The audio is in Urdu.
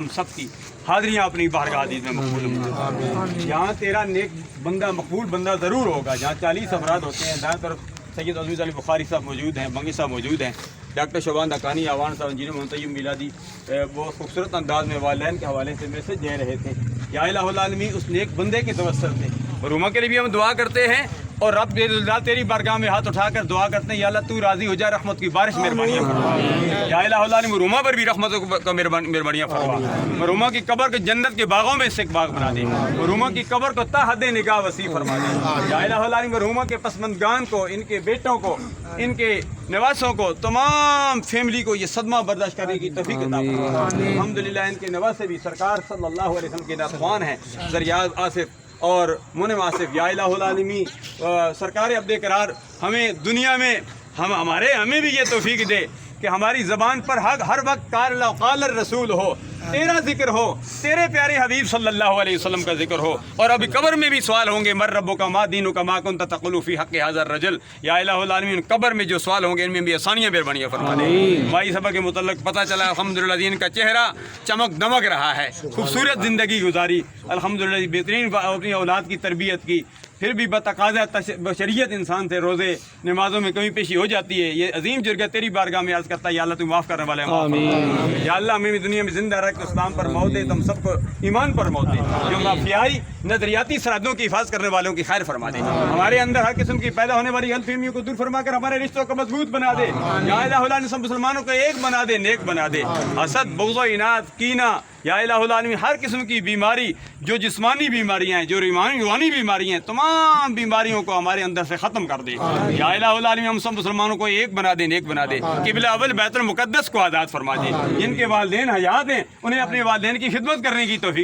ہم سب کی حاضریاں اپنی بارگاہ عزیز میں مقبول ہوں. جہاں تیرا نیک بندہ مقبول بندہ ضرور ہوگا، جہاں 40 افراد ہوتے ہیں، دائیں طرف سید عزیز علی بخاری صاحب موجود ہیں، بنگی صاحب موجود ہیں، ڈاکٹر شعبان دکانی آوان صاحب، انجینئر محمد میلادی بہت خوبصورت انداز میں والدین کے حوالے سے میسج دے رہے تھے. یا الہ العالمین اس نیک بندے کے توسل سے مرحومہ کے لیے بھی ہم دعا کرتے ہیں، اور رب تیری بارگاہ میں ہاتھ اٹھا کر دعا کرتے ہیں، یا اللہ تو راضی ہو جا، رحمت کی بارش مہربانیاں فرما. یا الہ العالمین مرحومہ پر بھی رحمت کا مہربانیاں فرما. مرحومہ کی قبر کو جنت کے باغوں میں سے ایک باغ بنا دے. مرحومہ کی قبر کو تا حد نگاہ وسیع فرما دے. یا الہ العالمین مرحومہ کے پسماندگان کو، ان کے بیٹوں کو، ان کے نواسوں کو، تمام فیملی کو یہ صدمہ برداشت کرنے کی توفیق عطا فرما. الحمدللہ ان کے نواسے بھی سرکار صلی اللہ علیہ وسلم کے ناتخوان ہیں، زریاض آصف اور منم آصف. یا الہ العالمین سرکار عبد قرار ہمیں دنیا میں ہمیں بھی یہ توفیق دے کہ ہماری زبان پر ہر وقت قال الرسول ہو، تیرا ذکر ہو، تیرے پیارے حبیب صلی اللہ علیہ وسلم کا ذکر ہو. اور ابھی قبر میں بھی سوال ہوں گے، مر ربک ما دینک ما کنت تقول فی حق ھذا الرجل. یا الہ العالمین قبر میں جو سوال ہوں گے ان میں بھی آسانیاں مہربانیاں فرما دے. مائی صاحبہ کے متعلق پتہ چلا الحمدللہ دین کا چہرہ چمک دمک رہا ہے، خوبصورت زندگی گزاری الحمدللہ، بہترین اپنی اولاد کی تربیت کی، پھر بھی بتقاضا بشریت انسان تھے، روزے نمازوں میں کمی پیشی ہو جاتی ہے. یہ عظیم جرگہ تیری بارگاہ میں عرض کرتا ہے، یا اللہ تو معاف کرنے والے ہیں. یا اللہ ہمیں بھی دنیا میں زندہ رکھ، اسلام پر موت دے، تم سب کو ایمان پر موت دے، جو مافیائی نظریاتی سرحدوں کی حفاظت کرنے والوں کی خیر فرما دے. ہمارے اندر ہر قسم کی پیدا ہونے والی غلط فہمیوں کو دور فرما کر ہمارے رشتوں کو مضبوط بنا دے. یا الہ العالمین سب مسلمانوں کو ایک بنا دے، نیک بنا دے. حسد، بغض و عناد، کینہ، یا الہ العالمین ہر قسم کی بیماری، جو جسمانی بیماریاں ہیں، جو روحانی بیماریاں ہیں، تمام بیماریوں کو ہمارے اندر سے ختم کر دے. یا الہ العالمین ہم سب مسلمانوں کو ایک بنا دے، نیک بنا دے. قبلہ اول بیت المقدس کو آزاد فرما دے. جن کے والدین حیات ہیں انہیں اپنے والدین کی خدمت کرنے کی توفیق